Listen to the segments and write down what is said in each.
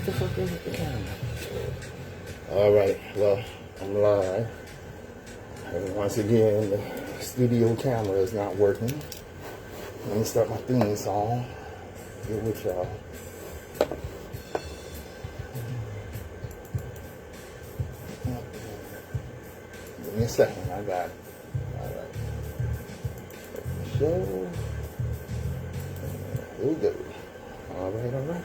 What the fuck is it? The camera. Alright, well, I'm live. And once again, the studio camera is not working. Let me start my theme song. Get with y'all. Give me a second, I got it. Alright. Show. Here we go. Alright, alright.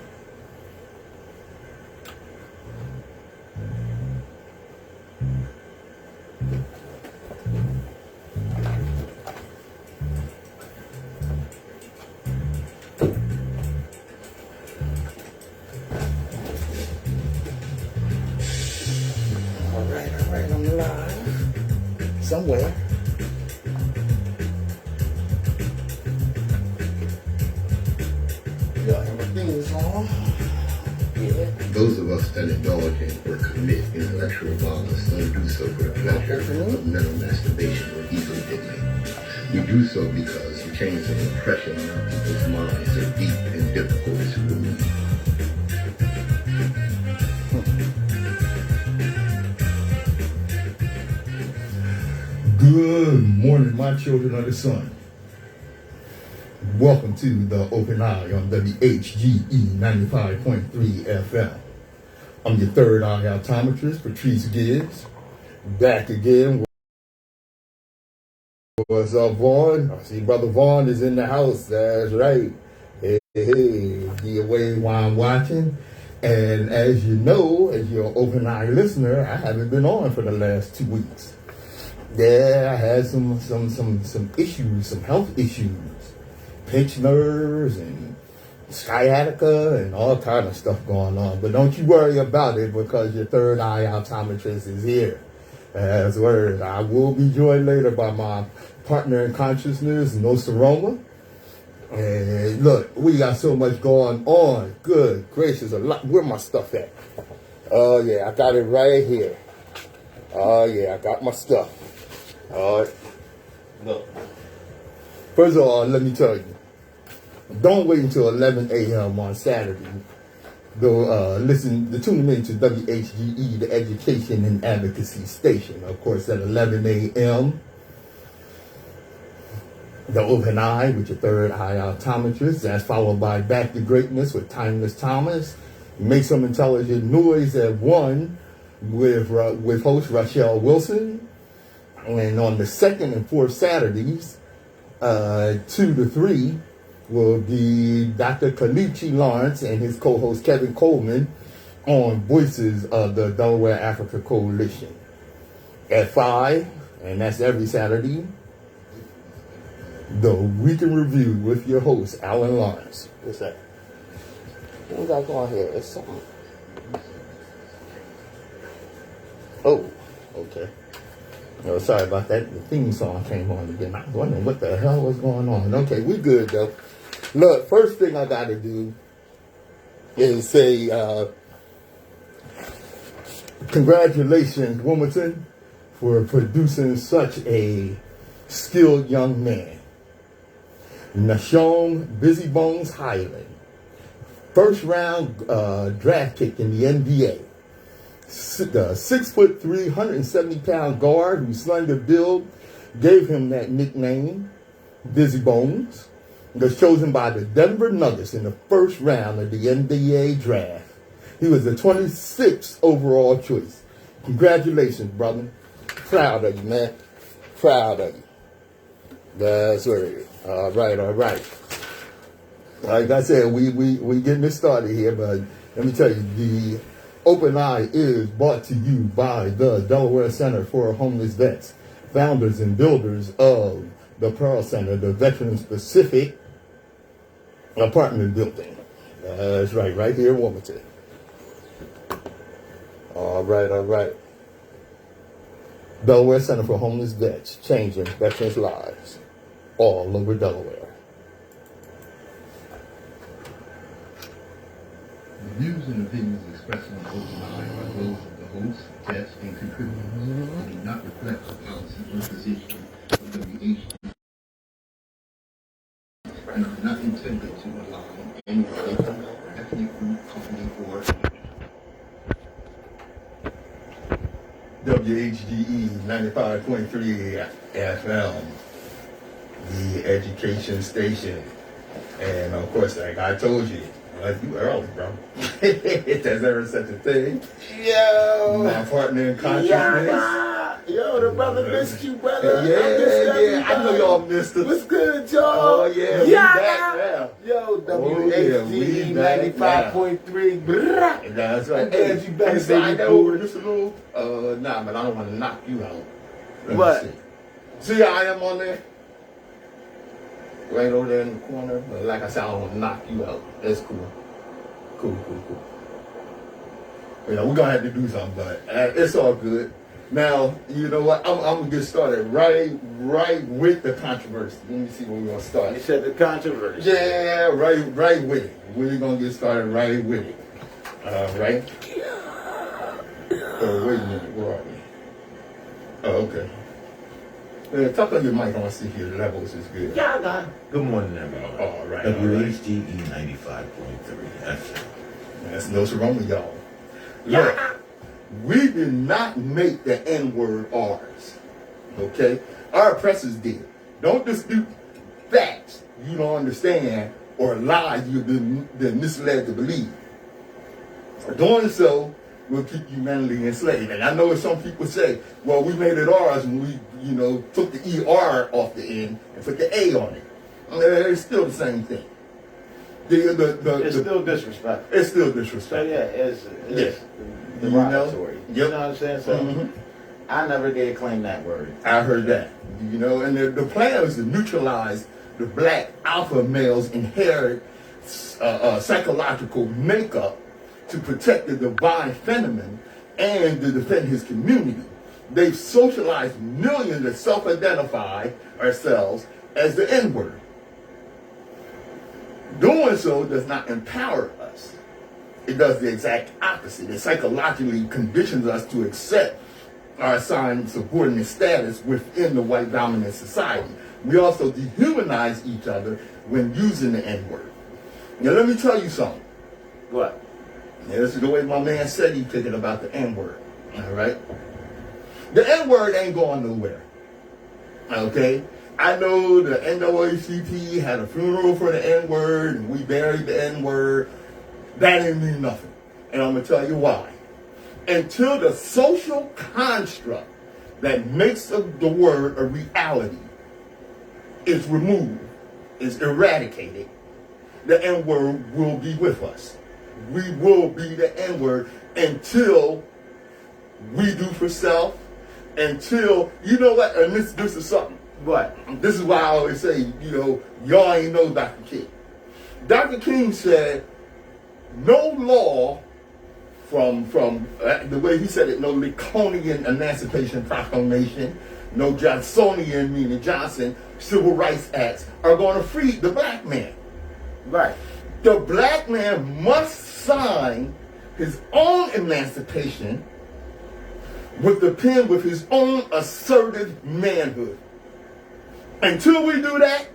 Alright, I'm live. Somewhere. Those of us that indulge in or commit intellectual violence don't do so for the pleasure of mental masturbation or ego digging. We do so because the chains of oppression in our people's minds are deep and difficult to remove. Good morning, my children of the sun. Welcome to the Open Eye on WHGE 95.3 FM. I'm your third eye optometrist, Patrice Gibbs. Back again. What's up, Vaughn? I see Brother Vaughn is in the house. That's right. Hey, be away while I'm watching. And as you know, as you're an Open Eye listener, I haven't been on for the last 2 weeks. Yeah, I had some issues, some health issues. Pinched nerves and sciatica and all kind of stuff going on. But don't you worry about it because your third eye optometrist is here. As word. I will be joined later by my partner in consciousness, Nsoromma. And look, we got so much going on. Good gracious, a lot. Where my stuff at? Oh yeah, I got it right here. Oh yeah, I got my stuff. All right. Look. First of all, let me tell you. Don't wait until 11 a.m. on Saturday. Go tune in to WHGE, the Education and Advocacy Station. Of course, at 11 a.m., the Open Eye with your third eye optometrist. That's followed by Back to Greatness with Timeless Thomas. Make Some Intelligent Noise at 1 with host Rochelle Wilson. And on the second and fourth Saturdays, 2 to 3, will be Dr. Kalichi Lawrence and his co-host Kevin Coleman on Voices of the Delaware Africa Coalition. At 5, and that's every Saturday, the Week in Review with your host, Alan Lawrence. What's that? What we got going here? It's something. Oh, okay. Oh, sorry about that. The theme song came on again. I was wondering what the hell was going on. Okay, we good though. Look, first thing I got to do is say congratulations, Wilmington, for producing such a skilled young man. Nashon Busy Bones Highland, first round draft pick in the NBA. 6'3", 170-pound guard whose slender build gave him that nickname, Busy Bones. Was chosen by the Denver Nuggets in the first round of the NBA draft. He was the 26th overall choice. Congratulations, brother. Proud of you, man. Proud of you. That's right. All right. Like I said, we getting this started here, but let me tell you, the Open Eye is brought to you by the Delaware Center for Homeless Vets, founders and builders of the Pearl Center, the veteran-specific apartment building. That's right here in Wilmington. All right. Delaware Center for Homeless Vets, changing veterans' lives all over Delaware. The views and opinions expressed on Open Eye are those of the host, guests, and contributors, and do not reflect the policy or position of WHGE and are not intended to align any particular ethnic group, company, or WHGE 95.3 FM, the education station. And of course, like I told you, you early, bro. If there's ever such a thing. Yo. My partner in consciousness. Yeah. Yo, the brother missed you, brother. Yeah. I know y'all missed us. What's good, y'all? Oh, yeah. We back now. Yo, WHGE 95.3. That's right. Glad you back, slide that baby. over just a little. Nah, but I don't want to knock you out. Let me What? See how I am on there? Right over there in the corner. But like I said, I don't want to knock you out. That's cool. Cool. Yeah, we're going to have to do something, but it's all good. Now, you know what? I'm going to get started right with the controversy. Let me see where we're going to start. You said the controversy. Yeah, right with it. We're going to get started right with it. Right? Oh, wait a minute. Where are we? Oh, okay. Talk on your mic. I want to see if your levels is good. Yeah, I got it. Good morning, everyone. All right. WHGE 95.3 FM. That's Nsoromma, y'all. Look, we did not make the N-word ours. Okay? Our oppressors did. Don't dispute facts you don't understand or lies you've been misled to believe. For doing so, will keep you mentally enslaved. And I know some people say, well, we made it ours when we, took the ER off the end and put the A on it. It's still the same thing. It's still disrespectful. It's still So disrespectful. yeah, it's derogatory. You know what I'm saying? So I never did claim that word. I heard that. And the plan is to neutralize the black alpha male's inherent psychological makeup to protect the divine feminine and to defend his community. They've socialized millions to self-identify ourselves as the N-word. Doing so does not empower us. It does the exact opposite. It psychologically conditions us to accept our assigned subordinate status within the white dominant society. We also dehumanize each other when using the N-word. Now let me tell you something. What? Yeah, this is the way my man said he's thinking about the N-word. All right? The N-word ain't going nowhere. Okay? I know the NAACP had a funeral for the N-word and we buried the N-word. That didn't mean nothing. And I'm going to tell you why. Until the social construct that makes the word a reality is removed, is eradicated, the N-word will be with us. We will be the N-word until we do for self, until, you know what, and this is something. What? This is why I always say, y'all ain't know Dr. King. Dr. King said, no law from the way he said it, no Lincolnian Emancipation Proclamation, no Johnsonian, meaning Johnson, Civil Rights Acts are going to free the black man. Right. The black man must sign his own emancipation with the pen with his own assertive manhood. Until we do that,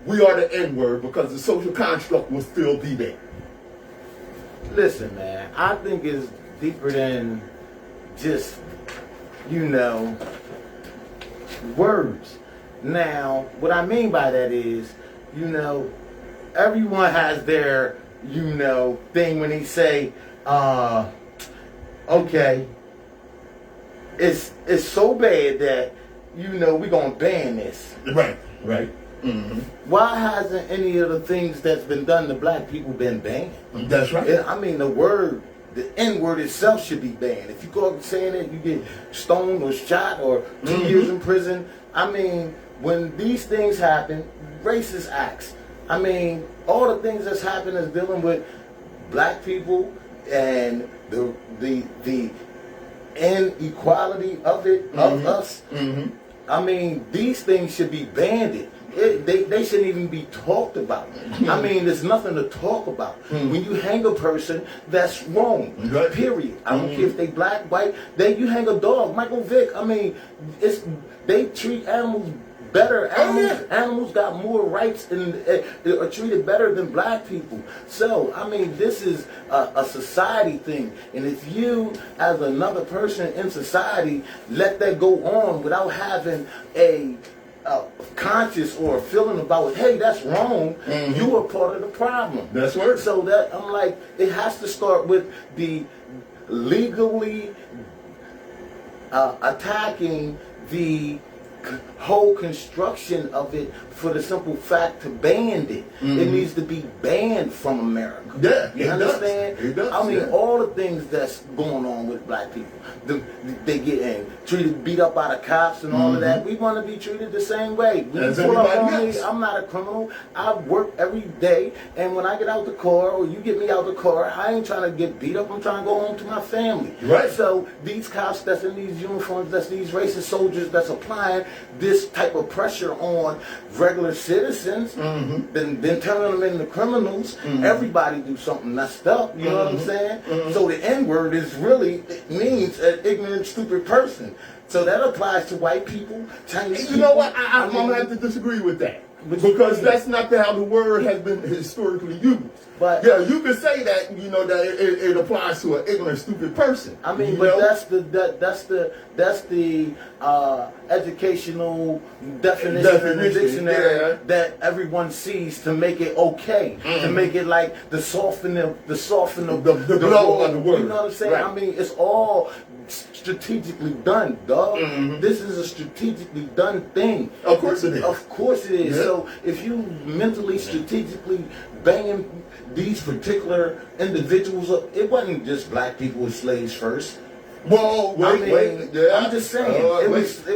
we are the N-word because the social construct will still be there. Listen, man, I think it's deeper than just, words. Now, what I mean by that is, everyone has their, thing when they say, okay, it's so bad that, we're going to ban this. Right. Mm-hmm. Why hasn't any of the things that's been done to black people been banned? That's right. I mean, the N-word itself should be banned. If you go up saying it, you get stoned or shot or 2 years in prison. I mean, when these things happen, racist acts. I mean, all the things that's happened is dealing with black people and the inequality of it, of us. Mm-hmm. I mean, these things should be banned. They shouldn't even be talked about. I mean, there's nothing to talk about. When you hang a person, that's wrong. Right. Period. I don't care if they black, white. You hang a dog, Michael Vick. I mean, they treat animals better. Oh, yeah. Animals got more rights and are treated better than black people. So, I mean, this is a society thing. And if you, as another person in society, let that go on without having a conscious or a feeling about, hey, that's wrong, you are part of the problem. That's right. So that, I'm like, it has to start with the legally attacking the whole construction of it for the simple fact to ban it. It needs to be banned from America. Yeah, you understand? It does. I mean, yeah. all the things that's going on with black people. They getting treated, beat up by the cops and all of that. We want to be treated the same way. When As you pull up anybody on else. me, I'm not a criminal. I work every day, and when I get out the car or you get me out the car, I ain't trying to get beat up. I'm trying to go home to my family. Right. So these cops that's in these uniforms, that's these racist soldiers that's applying this type of pressure on regular citizens, then turning them into criminals. Everybody do something messed up. You know what I'm saying? So the N-word is really, it means an ignorant, stupid person. So that applies to white people, Chinese people. You know what? I'm mean, gonna have to disagree with that. What you Because mean? that's not how the word has been historically used. But- yeah, you can say that, you know, that it applies to an ignorant, stupid person. I mean, you but know? that's the educational definition in the dictionary yeah. that everyone sees to make it okay, to make it like the soften of The blow of the word. You know what I'm saying? Right. I mean, it's all strategically done, dog. This is a strategically done thing. Of course it is. Of course it is. Yeah. So if you mentally, strategically banging these particular individuals up, it wasn't just black people as slaves first. Well, wait. Yeah. I'm just saying, it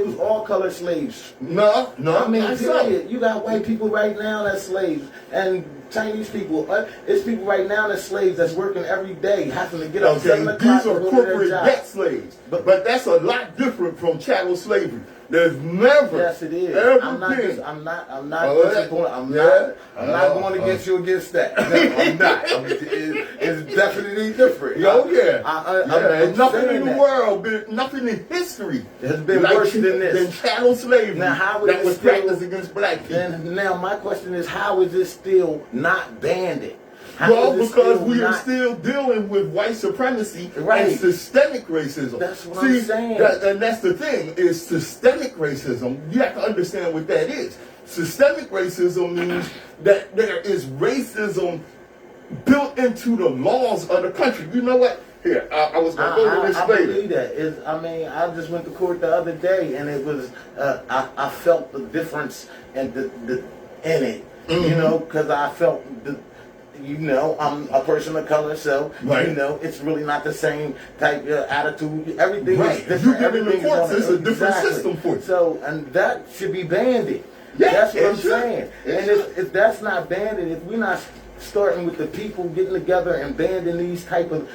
was all color slaves. No, I mean, that's so. period. You got white people right now that's slaves, and Chinese people. It's people right now that's slaves that's working every day, having to get up 7 o'clock These to are go to their corporate job. debt slaves. But that's a lot different from chattel slavery. There's never, Yes, it is. ever I'm not. been. I'm not Oh, disappointed. I'm yeah. not going against you against that. No, I'm not. It's definitely different. I'm nothing saying in the that. world, nothing in history has been worse than this. Than chattel slavery Now, how is that it was still- practiced against black people. And now my question is, how is this still not banned? How Well, is it because still we are not- still dealing with white supremacy Right. and systemic racism. That's what I'm saying. And that's the thing, is systemic racism. You have to understand what that is. Systemic racism means that there is racism built into the laws of the country. You know what? Here, I was going to go to this I later. believe that. I just went to court the other day, and it was I felt the difference in in it. You know, because I felt I'm a person of color, so Right. it's really not the same type of attitude. Everything Right. is different. You get in the Everything is courts, on it's a different system for you. So, and that should be banned. Yeah, That's what it I'm should. saying. It And if that's not banned, if we're not starting with the people getting together and banning these type of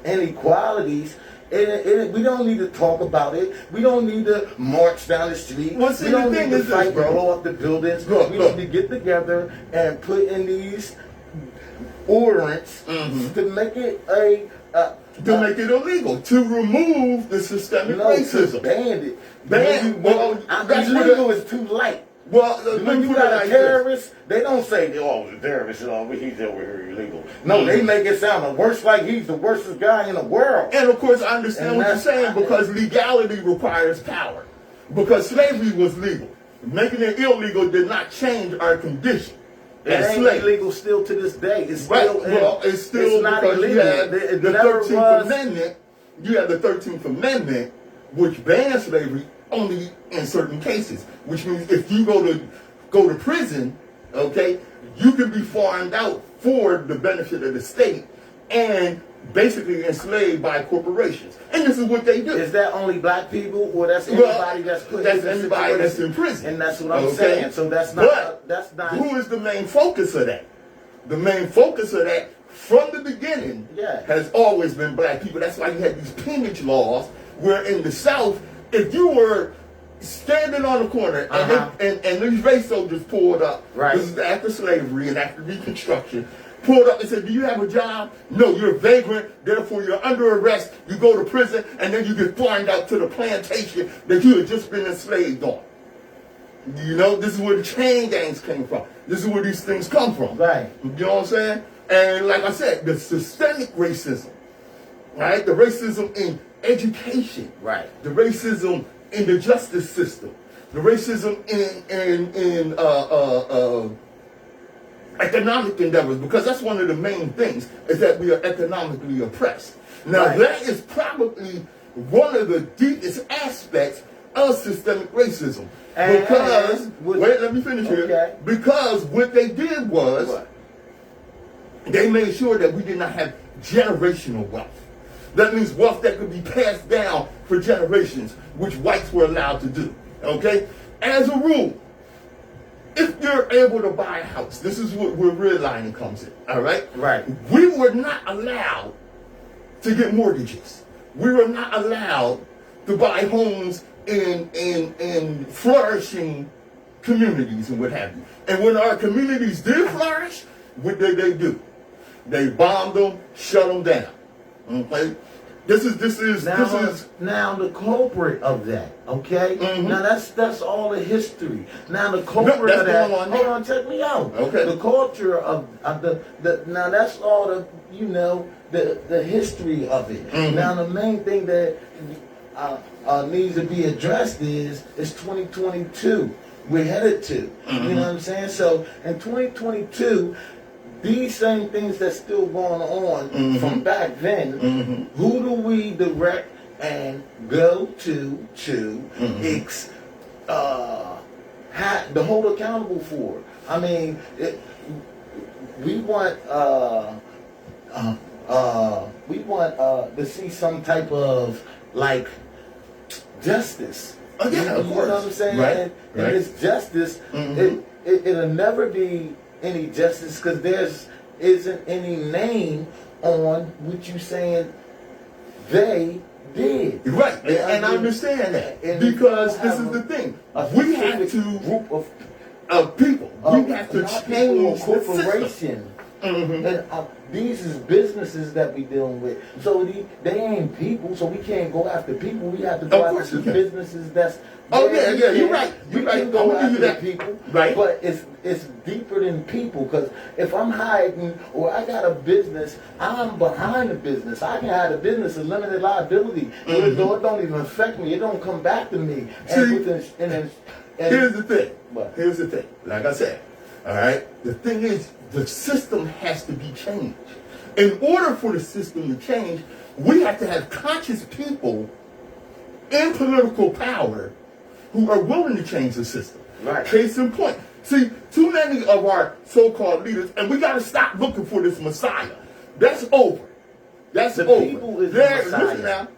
inequalities, we don't need to talk about it. We don't need to march down the street. Well, see, we don't the need thing to is this, fight, bro. blow up the buildings. Look, we look. need to get together and put in these ordinance to make it To make it illegal, to remove the systemic to racism. ban it. That's what Illegal is too light. Well, When you got a terrorist, they don't say, "Oh, the terrorist is over. He's over here illegal." No, they make it sound the worst, like he's the worstest guy in the world. And of course, I understand And what you're that's- saying, because legality requires power. Because slavery was legal. Making it illegal did not change our condition It as ain't slaves. illegal still to this day. It's Right. still Well, it's still not because you illegal. had It the never 13th was. Amendment. You had the 13th Amendment, which bans slavery only in certain cases. Which means if you go to prison, okay, you can be farmed out for the benefit of the state and basically enslaved by corporations. And this is what they do. Is that only black people, or that's anybody that's put in that's this anybody that's situation? in prison. And that's what I'm Okay? saying. So that's not. But that's not. who is the main focus of that? The main focus of that from the beginning has always been black people. That's why you had these peonage laws, where in the South, if you were standing on the corner and these race soldiers pulled up, Right. this is after slavery and after Reconstruction, pulled up and said, "Do you have a job? No, you're a vagrant, therefore you're under arrest, you go to prison, and then you get farmed out to the plantation that you had just been enslaved on." You know, this is where the chain gangs came from. This is where these things come from. Right. You know what I'm saying? And like I said, the systemic racism, right? The racism in education, Right. The racism in the justice system, the racism in economic endeavors, because that's one of the main things is that we are economically oppressed. Now Right. that is probably one of the deepest aspects of systemic racism. Because wait, let me finish here. Because what they did was they made sure that we did not have generational wealth. That means wealth that could be passed down for generations, which whites were allowed to do. Okay? As a rule, if you're able to buy a house, this is where redlining comes in. All right? Right. We were not allowed to get mortgages. We were not allowed to buy homes in flourishing communities and what have you. And when our communities did flourish, what did they do? They bombed them, shut them down. Okay? This is now the culprit of that. Okay. Mhm. Now that's all the history. Now the culprit that's of that. going on Hold now. on, check me out. Okay. The culture of the now that's all the history of it. Mhm. Now the main thing that needs to be addressed is 2022. We're headed to. Mhm. You know what I'm saying? So in 2022. These same things that's still going on Mhm. from back then, Mhm. who do we direct and go to the hold accountable for? I mean, we want to see some type of like justice. Oh, yeah, of You course. know what I'm saying? Right, And right. this justice, Mhm. it'll never be any justice because there's isn't any name on what you saying they did. Right, and I understand that and because people this is have the thing. A We have specific to group of people. We have to not people, change a the system. corporation. Mhm. And these is businesses that we dealing with. So they ain't people, so we can't go after people. We have to go Of course after you the can. businesses that's Oh, yeah, yeah, you're right. We You're right. can go I'm gonna give after you the that. people. Right. But it's deeper than people because if I'm hiding or I got a business, I'm behind the business. I can have a business of limited liability. Mhm. So it don't even affect me. It don't come back to me. See, and Here's the thing. What? Here's the thing. Like I said, all right. The thing is, the system has to be changed. In order for the system to change, we have to have conscious people in political power who are willing to change the system. Right. Case in point. See, too many of our so-called leaders, and we got to stop looking for this Messiah. That's over. That's The over. people is the Listen Messiah. now.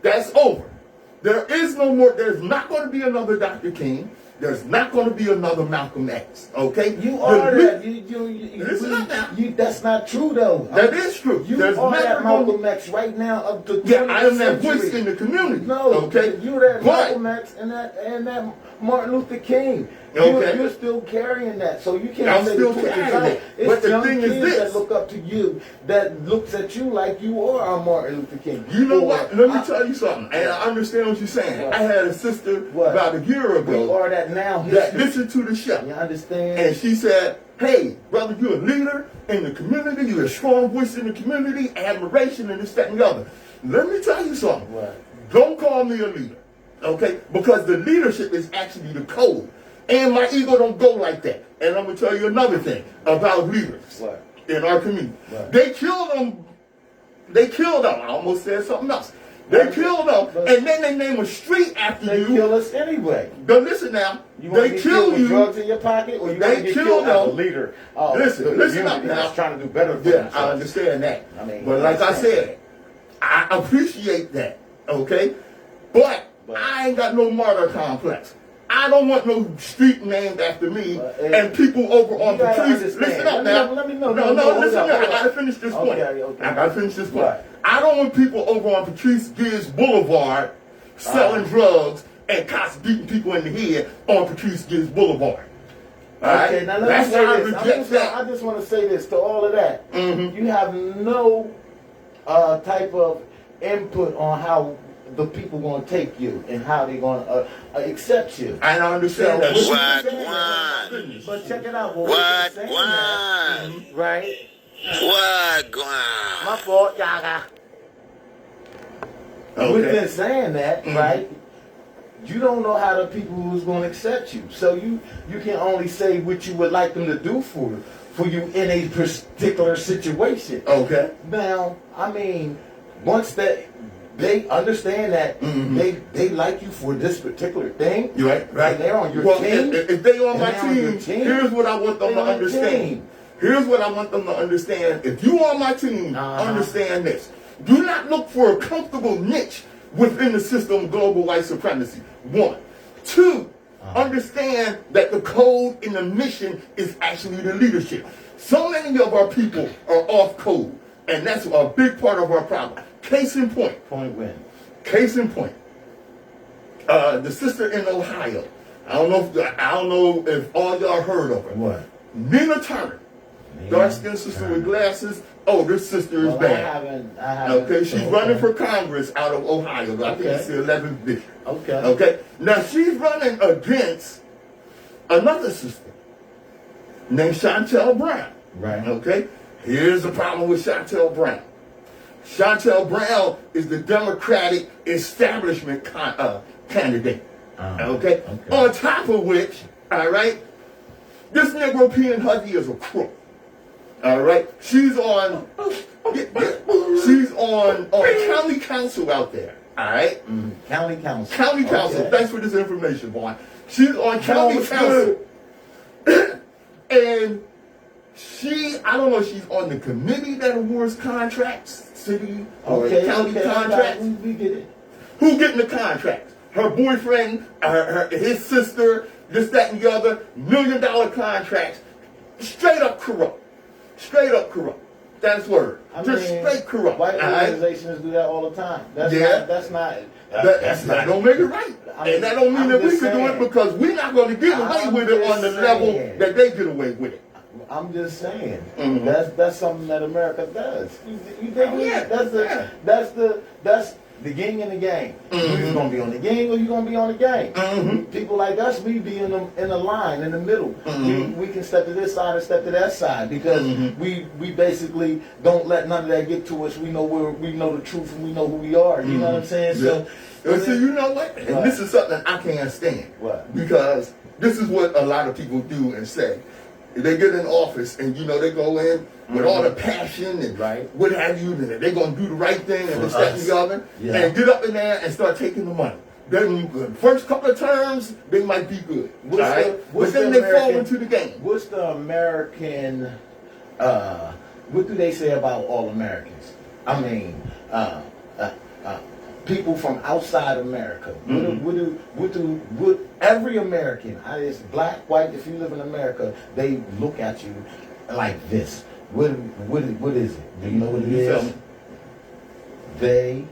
That's over. There is no more. There's not going to be another Dr. King. There's not going to be another Malcolm X. Okay? You are that. Listen up now. That's not true though. That is true. You There's are never that gonna Malcolm X right now of the 20th Yeah, I am that century. voice in the community. No, okay. you're that But- Malcolm X and that Martin Luther King. Okay. You're still carrying that, so you can't I'm say still the truth carrying is out. it. It's But the young thing is kids this. that look up to you, that looks at you like you are a Martin Luther King. You know Or what? Let me tell you something. And I understand what you're saying. What? I had a sister What? about a year we ago are that now. that History. listened to the show. You understand? And she said, hey, brother, you're a leader in the community. You're a strong voice in the community. Admiration and this, that, and the other. Let me tell you something. What? Don't call me a leader. Okay? Because the leadership is actually the code. And my ego don't go like that. And I'm going to tell you another thing about leaders What? in our community. What? They killed them. They killed them. I almost said something else. They Right. killed them. But- And then they name a street after They you. kill us anyway. But listen now. You want to They get kill killed with you. drugs in your pocket, or you They want to get kill killed as a them. leader? Listen community up now. that's trying to do better for Yeah, themselves. I understand that. I mean, but like I understand. said, I appreciate that. Okay? But I ain't got no martyr complex. I don't want no street named after me and people over on you gotta Patrice. understand. Listen up Let me now. know, let me know. No, No, listen hold up. up, I hold gotta up. finish this point. Okay. I gotta finish this point. Right. I don't want people over on Patrice Gibbs Boulevard selling drugs and cops beating people in the head on Patrice Gibbs Boulevard. All right? Okay, now let That's me say how I this. reject that. I just want to say this to all of that. Mhm. You have no type of input on how the people going to take you and how they're going to accept you. I don't understand that. But check it out. What? Right? My fault, Yaga. With them saying that, right? You don't know how the people who's going to accept you. So you can only say what you would like them to do for you in a particular situation. Okay. Now, I mean, once that they understand that they like you for this particular thing, Right. and they're on your team. If they on my team, here's what I want them to understand. Here's what I want them to understand. If you on my team, understand this. Do not look for a comfortable niche within the system of global white supremacy. 1. 2, understand that the code and the mission is actually the leadership. So many of our people are off code, and that's a big part of our problem. Case in point. Case in point. The sister in Ohio. I don't know if all y'all heard of her. What? Nina Turner. Dark-skinned sister with glasses. Oh, this sister is bad. I haven't. Okay, she's running for Congress out of Ohio. I think it's the 11th district. Okay. Okay. Now she's running against another sister named Chantel Brown. Right. Okay. Here's the problem with Chantel Brown. Chantel Brown is the Democratic establishment candidate. Okay. On top of which, all right, this Negro peeing Huggy is a crook. All right, she's on county council out there. All right, County council. County council. Okay. Thanks for this information, boy. She's on county council, and I don't know if she's on the committee that awards contracts, city or county contracts. We get it. Who getting the contracts? Her boyfriend, his sister, this, that, and the other. $1 million contracts. Straight up corrupt. Straight up corrupt. That's word. Just straight corrupt. White organizations do that all the time. That's not. That don't make it right. And that don't mean that we can do it because we're not going to get away with it on the level that they get away with it. I'm just saying. That's something that America does. You think that's the yin and the yang. You're gonna be on the yin or you're gonna be on the yang. People like us, we be in the line in the middle. We can step to this side and step to that side because we basically don't let none of that get to us. We know the truth and we know who we are. You know what I'm saying? So you know what? And this is something I can't stand. What? Because this is what a lot of people do and say. They get in office and they go in with all the passion and what have you, and they're going to do the right thing and this, that, and the other, and get up in there and start taking the money. Then the first couple of terms, they might be good. But then they fall into the game. What's the American, what do they say about all Americans? I mean, people from outside America. Would every American, it's black, white, if you live in America, they look at you like this. What is it? Do you know what it is? They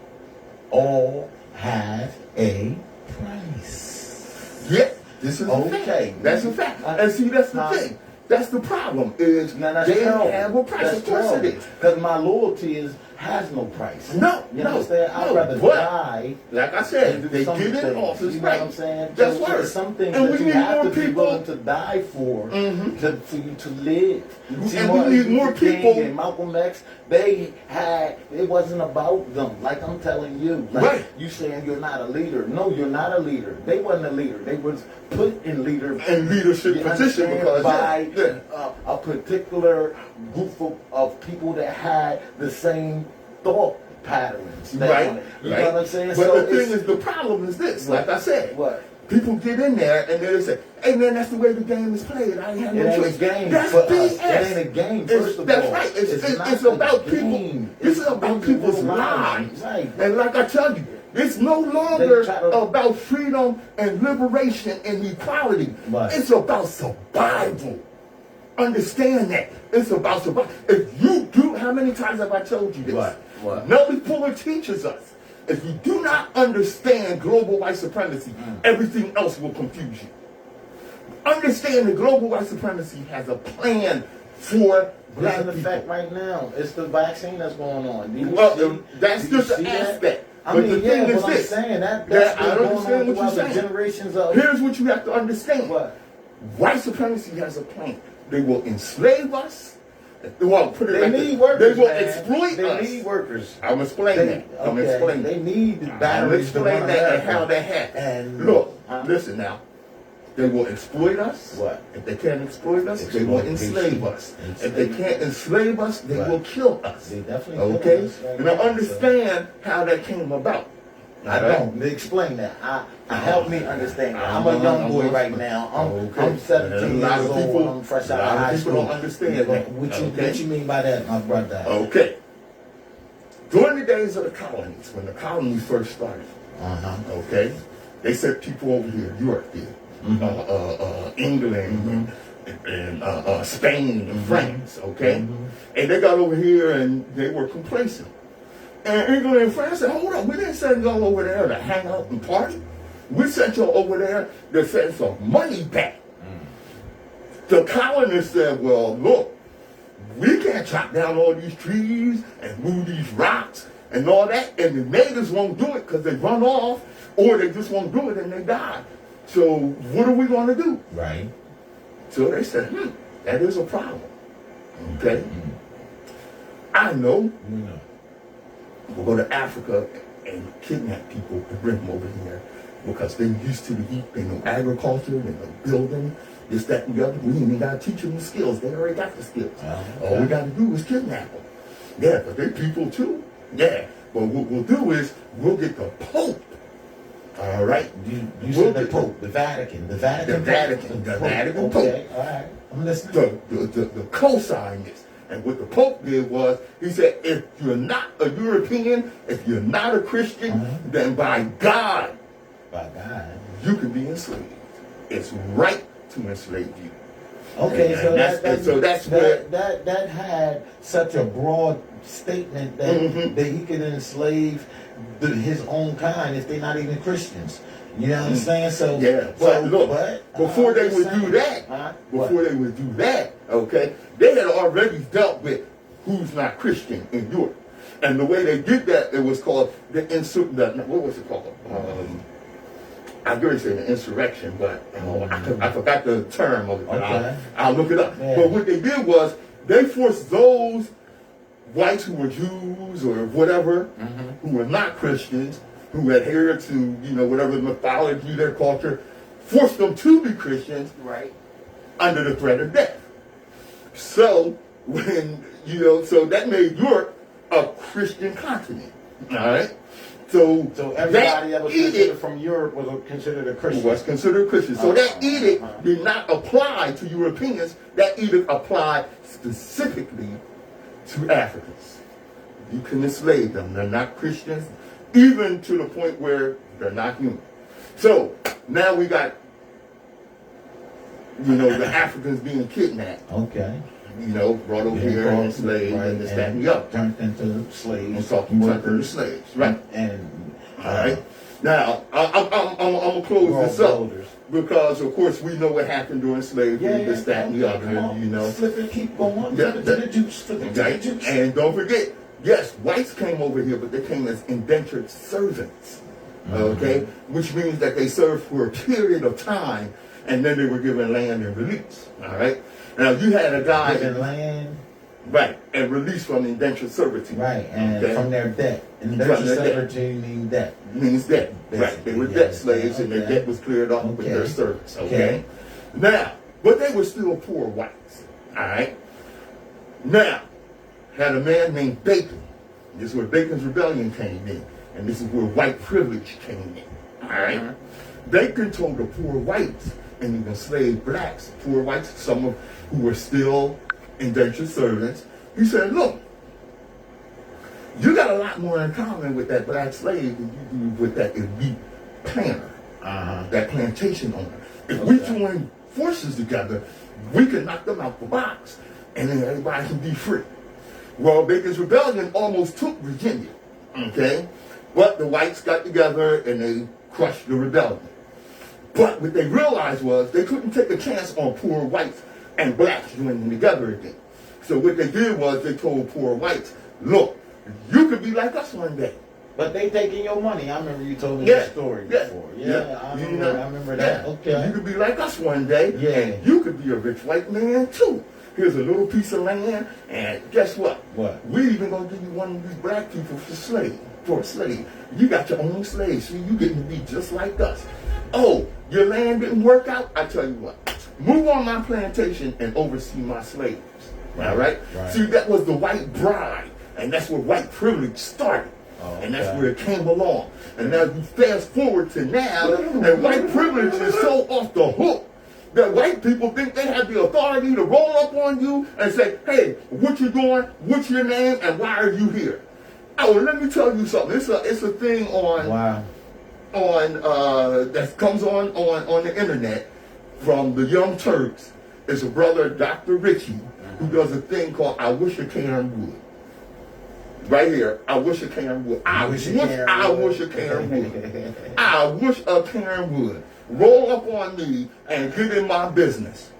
all have a price. Yeah, this is okay. That's a fact. And see, that's the thing. That's the problem. Is they have a price. Of course it is. Because my loyalty has no price. No, you understand? I'd rather die. Like I said, they get in office, you know what I'm saying? That's right. Some things that you have to be willing to die for, for you to live. And we need more people. And Malcolm X, it wasn't about them. Like I'm telling you. Like you saying you're not a leader. No, you're not a leader. They wasn't a leader. They was put in leadership position because by a particular group of people that had the same thought patterns. Right. You know what I'm saying? But the thing is, the problem is this. Like I said, people get in there and they say, "Hey man, that's the way the game is played. I ain't have no choice." That's BS. It ain't a game. First of all, that's right. It's about people. This is about people's lives. And like I tell you, it's no longer about freedom and liberation and equality. It's about survival. Understand that. It's about survival. If you do, how many times have I told you this? Nellie Fuller teaches us. If you do not understand global white supremacy, everything else will confuse you. Understand that global white supremacy has a plan for black people. In effect right now, it's the vaccine that's going on. That's just an aspect. I mean, yeah, but I'm saying that's I been understand going what on you're throughout the saying. generations of Here's what you have to understand. what? White supremacy has a plan. They will enslave us. Well, put it They like need this. workers. They will man. exploit they us. They need workers. I'm explaining that. I'm Okay. explaining. They need the I'm batteries to run explaining that and America. how that happens. And Look, listen now. They will exploit us. What? If they can't exploit us, they will enslave us. If they can't enslave us, they Right. will kill us. They definitely Okay? kill us right And I now, understand how that came about. I don't. Explain that. Help me understand that. I'm a young boy right now. I'm 17 A lot years of old. people, I'm fresh out a of lot high of people school. don't understand that. What you mean by that, my brother? Okay. During the days of the colonies, when the colonies first started, okay, they sent people over here, Europe did, England, and Spain and France, okay? And they got over here and they were complacent. And England and France said, hold on, we didn't send y'all over there to hang out and party. We sent y'all over there to send some money back. The colonists said, well, look, we can't chop down all these trees and move these rocks and all that. And the natives won't do it because they run off, or they just won't do it and they die. So what are we going to do? Right. So they said, that is a problem. Okay? I know. We'll go to Africa and kidnap people and bring them over here because they're used to the heat. They know agriculture, they know building, this, that, and the other. We ain't even got to teach them the skills. They already got the skills. All we got to do is kidnap them. Yeah, but they're people too. Yeah. But what we'll do is we'll get the Pope. All right? You said the Pope, the Vatican. The Vatican Pope. Okay, all right. I'm listening. The co-sign this. And what the Pope did was, he said, if you're not a European, if you're not a Christian, then by God, you can be enslaved. It's right to enslave you. Okay, And so that's where that had such a broad statement that he could enslave his own kind if they're not even Christians. You know what I'm saying? So yeah, but look, before they would do that, okay, they had already dealt with who's not Christian in Europe, and the way they did that, it was called what was it called? I'm going to say the insurrection, but I forgot the term of it. But I'll look it up. Yeah. But what they did was they forced those whites who were Jews or whatever, who were not Christians, who adhered to, whatever mythology, their culture, forced them to be Christians, right, under the threat of death. So so that made Europe a Christian continent. All right. So everybody that was considered from Europe was considered a Christian. Was considered a Christian. So that edict did not apply to Europeans. That edict applied specifically to Africans. You can enslave them. They're not Christians, even to the point where they're not human. So now we got, the Africans being kidnapped. Okay. Brought over here and enslaved and this, that, and the other. Turned into slaves. And talking into slaves. Right. And all right. Now, I'm going to close this up. Because, of course, we know what happened during slavery, this, that, and the other. Flip it, keep going. Flip it to the juice. Flip it to the juice. And don't forget, yes, whites came over here, but they came as indentured servants. Okay? Which means that they served for a period of time, and then they were given land and release. All right? Now, you had a guy... Given land... Right, and released from indentured servitude. Right, and from their debt. Indentured servitude means debt. Means debt. Right, they were debt slaves, and their debt was cleared off with their service. Okay? Now, but they were still poor whites. All right? Now, had a man named Bacon. This is where Bacon's Rebellion came in, and this is where white privilege came in. All right? Bacon told the poor whites and even enslaved blacks, poor whites, some of who were still indentured servants, he said, look, you got a lot more in common with that black slave than you do with that elite planter, that plantation owner. If we join forces together, we can knock them out the box, and then everybody can be free. Well, Bacon's Rebellion almost took Virginia, okay? But the whites got together and they crushed the rebellion. But what they realized was they couldn't take a chance on poor whites and blacks joining together again. So what they did was they told poor whites, look, you could be like us one day. But they taking your money. I remember you told me Yeah, that story yeah, before. yeah. I You remember, know, I remember that. yeah. Okay. You could be like us one day, Yeah. and you could be a rich white man too. Here's a little piece of land, and guess what? What? We even gonna give you one of these black people for a slave. You got your own slave, see, you getting to be just like us. Oh, your land didn't work out? I tell you what, move on my plantation and oversee my slaves. All right? Right. See, that was the white bride, and that's where white privilege started. Oh, And that's okay. where it came along. And now you fast forward to now, and white privilege is so off the hook that white people think they have the authority to roll up on you and say, hey, what you doing? What's your name? And why are you here? Oh, let me tell you something. It's a thing on that comes on the internet from the Young Turks. It's a brother, Dr. Richie, who does a thing called I Wish a Karen Would. Right here, I wish a Karen would. I wish a Karen would. I wish a Karen would. Roll up on me and get in my business.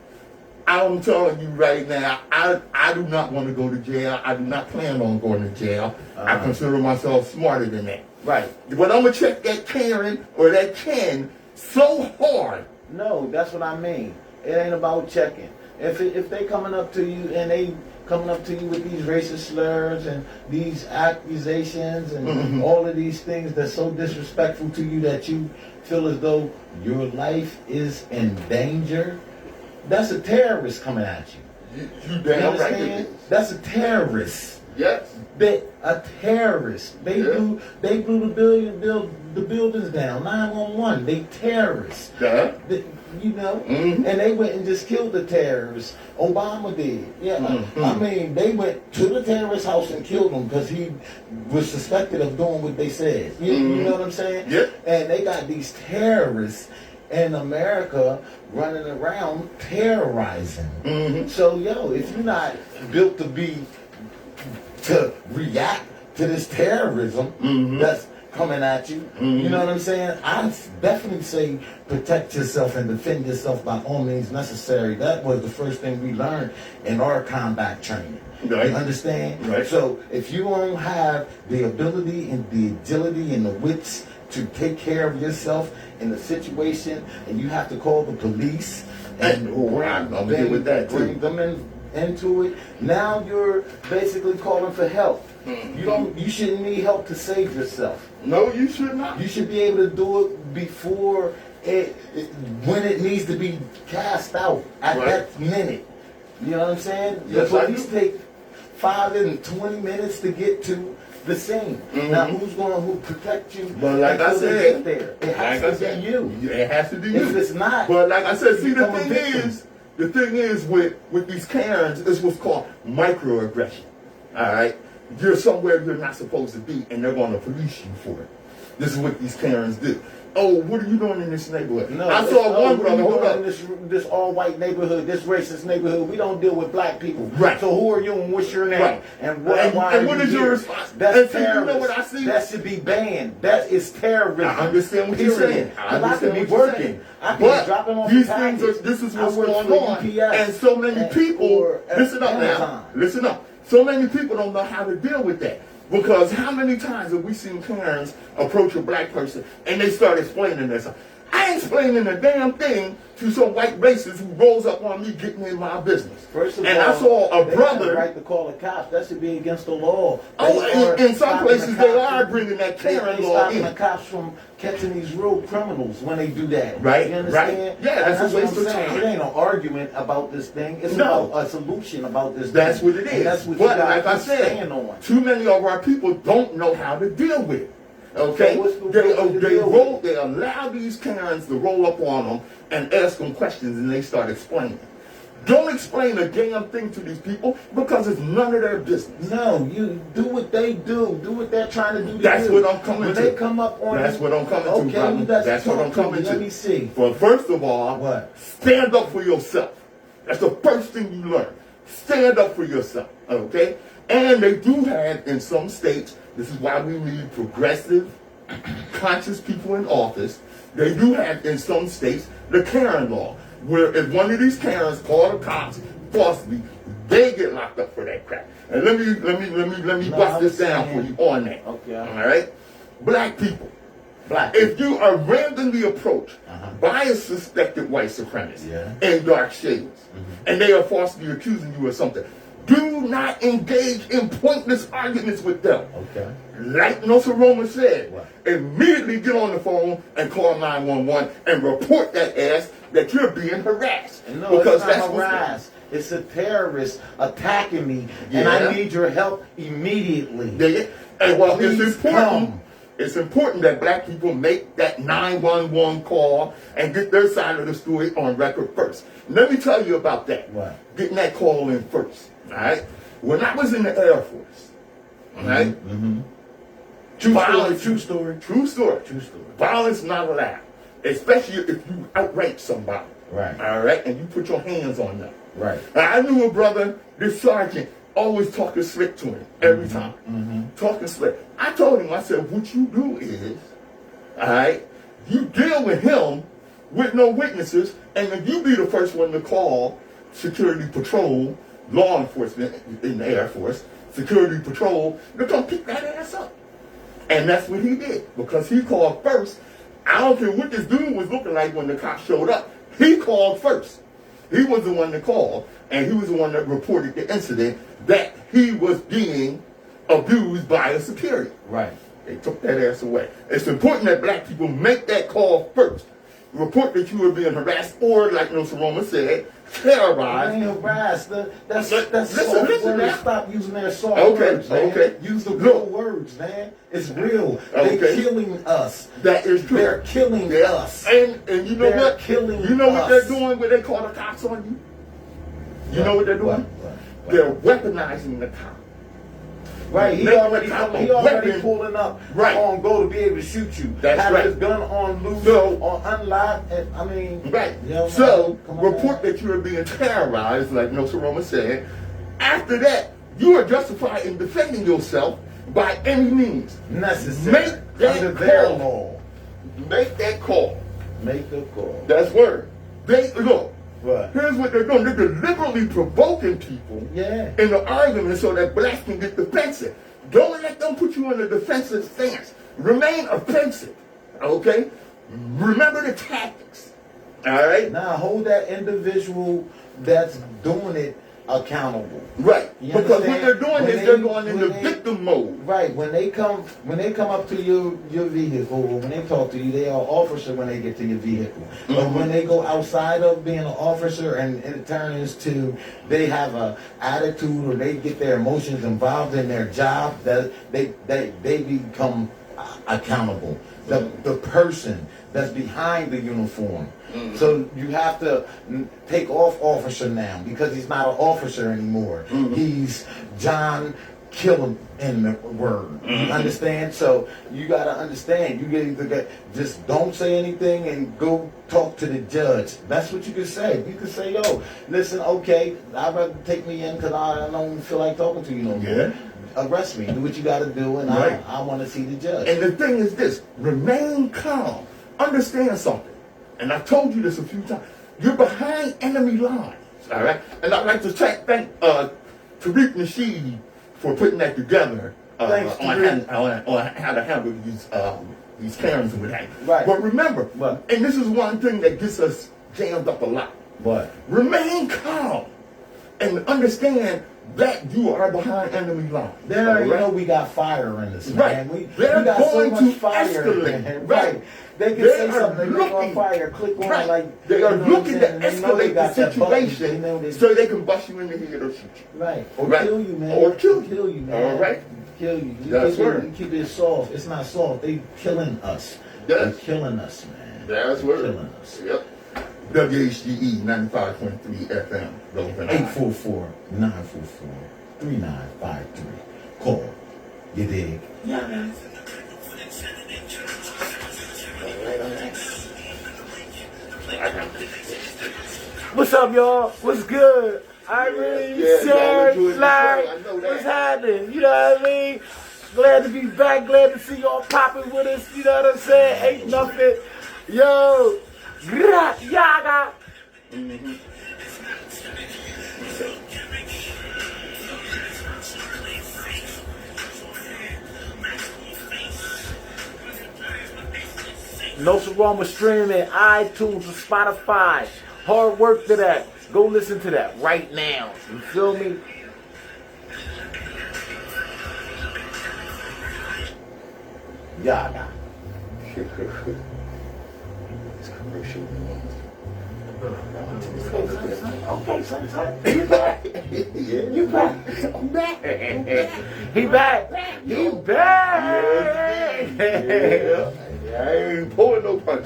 I'm telling you right now, I do not want to go to jail. I do not plan on going to jail. I consider myself smarter than that. Right. But I'm going to check that Karen or that Ken so hard. No, that's what I mean. It ain't about checking. If they coming up to you and they coming up to you with these racist slurs and these accusations and all of these things that's so disrespectful to you that you feel as though your life is in danger, that's a terrorist coming at you. You damn right it understand? is. That's a terrorist. Yes. A terrorist. They blew the buildings down. 911. They terrorists. Yeah. And they went and just killed the terrorists. Obama did. Yeah. I mean, they went to the terrorist house and killed him because he was suspected of doing what they said. You know what I'm saying? Yeah. And they got these terrorists in America running around terrorizing. So, if you're not built to react to this terrorism that's coming at you, you know what I'm saying? I definitely say protect yourself and defend yourself by all means necessary. That was the first thing we learned in our combat training. Right. You understand? Right. So if you don't have the ability and the agility and the wits to take care of yourself in the situation, and you have to call the police and bring them into it, now you're basically calling for help. You shouldn't need help to save yourself. No, you should not. You should be able to do it before when it needs to be cast out at that minute. You know what I'm saying? Yes, the I police do. take 5 and 20 minutes to get to the scene. Now who's going to protect you? But like I until they said, get there? It has to be you. It has to be you. If it's not, but like I said, see, you the become a thing victim. is with these Karens, it's what's called microaggression. All right, you're somewhere you're not supposed to be, and they're going to police you for it. This is what these Karens do. Oh, what are you doing in this neighborhood? No, I saw one brother. Hold up. In this all-white neighborhood, this racist neighborhood, we don't deal with black people. Right. So who are you and what's your name? Right. And what is your here? response? That's and terrorism. you know what I see? That should be banned. That is terrorism. I understand what you're saying. I can be working. I can be dropping off these the things package. this is I what's work going for on. UPS And so many people, or listen up Amazon. now. Listen up. So many people don't know how to deal with that. Because how many times have we seen Karens approach a black person and they start explaining this? I ain't explaining a damn thing to some white racist who rolls up on me getting in my business. First of and all, I saw a they brother. have the right to call the cops. That should be against the law. In some places they are bringing that Karen law stopping in. the cops from catching these real criminals when they do that. Right, You understand? right. Yeah, that's a what waste I'm of saying. time. It ain't an argument about this thing. It's No. about a solution about this That's thing. what it is. And that's what But you got like I to stand said, on. too many of our people don't know how to deal with it. Okay, So what's the way to deal with they allow these Karens to roll up on them and ask them questions, and they start explaining. Don't explain a damn thing to these people because it's none of their business. No, you do what they do. Do what they're trying to do to That's you. what I'm coming when to. They come up on That's you, what I'm coming okay, to, brother. you got That's to what talk I'm to coming me. to. Let me see. Well, first of all, What? stand up for yourself. That's the first thing you learn. Stand up for yourself, okay? And they do have, in some states, this is why we need progressive, conscious people in office. They do have, in some states, the Karen law, where if one of these Karens call the cops falsely, they get locked up for that crap. And let me No, bust this I'm down for saying- you on that. Okay. All right? black people. Black. If you are randomly approached Uh-huh. by a suspected white supremacist Yeah. in dark shades, and they are falsely accusing you of something, do not engage in pointless arguments with them. Okay. Like Nsoromma said, What? immediately get on the phone and call 911 and report that ass that you're being harassed. No, because it's not that's what's harassed. It's a terrorist attacking me, and I Yeah. need your help immediately. And well, Please it's important. come. It's important that black people make that 911 call and get their side of the story on record first. Let me tell you about that. What? Getting that call in first. All right. When I was in the Air Force, all right. Mm-hmm. True Violence- story. True story. True story. True story. Violence not allowed, especially if you outrape somebody. Right. All right, and you put your hands on them. Right. Now, I knew a brother, this sergeant, always talking slick to him every time. Talking slick. I told him, I said, what you do is, all right, you deal with him with no witnesses, and then you be the first one to call security patrol, law enforcement in the Air Force, security patrol, to come pick that ass up. And that's what he did, because he called first. I don't care what this dude was looking like when the cops showed up. He called first. He was the one that called, and he was the one that reported the incident that he was being abused by a superior. Right. They took that ass away. It's important that black people make that call first. Report that you were being harassed, or like Nsoromma said, I terrorized. ain't harassed. That's Listen, soft listen words. now. Stop using their soft Okay, words, man. okay. Use the Look. real words, man. It's real. They're Okay. killing us. That is true. They're killing Yeah. us. And you know They're what? killing You know what us. they're doing when they call the cops on you? You know what they're doing? What? They're weaponizing the cop. Right, he Make already the cop a he already weapon. pulling up Right. on go to be able to shoot you. That's Have right. his gun on loose, So- on unlocked, and I mean, Right. you know, So, come on, report man. that you are being terrorized, like Nsoromma said. After that, you are justified in defending yourself by any means. necessary Make that under their call. law. Make that call. Make the call. That's word. Look. Right. Here's what they're doing. They're deliberately provoking people Yeah. in the argument so that blacks can get defensive. Don't let them put you in a defensive stance. Remain offensive. Okay? Remember the tactics. All right? Now hold that individual that's doing it accountable. Right. You Because what understand? they're doing When is they- they're going into when they- victim mode. Right. When they come up to your vehicle, or when they talk to you, they are officer when they get to your vehicle. But when they go outside of being an officer and it turns to they have a attitude or they get their emotions involved in their job, that they become accountable. The person that's behind the uniform. So you have to take off officer now because he's not an officer anymore. He's John Killam in the word. You understand? So you got to understand. You get just don't say anything and go talk to the judge. That's what you can say. You can say, yo, listen, okay, I'd rather take me in because I don't feel like talking to you no more. Yeah. Arrest me. Do what you got to do, and Right. I want to see the judge. And the thing is this, remain calm. Understand something. And I've told you this a few times. You're behind enemy lines, all right? And I'd like to thank Tariq Nasheed for putting that together Thanks, on Tariq. how to handle these Karens and what have you. Right. But remember, What? and this is one thing that gets us jammed up a lot. But Remain calm and understand that you are behind enemy lines. they already all right? know we got fire in us, Right. man. We They're got so going much to fire escalate. in here. Right. Right. They can They say are something, they go on looking- fire, click on Right. like They are you know what I'm looking to saying? They know they escalate the got that button. situation They know they- so they can bust you in the head or shoot you. Right. Or Right. kill you, man. Or kill you. Kill you, man. All right. Kill you. You That's keep it, word. you keep it soft. It's not soft. They killing us. Yes. They're killing us, man. That's word. Killing us. Yep. WHGE 95.3 FM. Relevant. 844-944-3953. Call. You dig? What's up, y'all? What's good? Irene, Yeah, y'all Sarah, enjoyed the show. Larry, I know that. what's happening? You know what I mean? Glad to be back. Glad to see y'all popping with us. You know what I'm saying? Ain't nothing. Yo, yaga. Nsoromma streaming, iTunes, Spotify. Hard work to that. Go listen to that right now. You feel me? Yeah. It's commercial. Okay, son. You back. Yeah. You back. I'm back. He back. He back. Yeah. I ain't pulling no punches.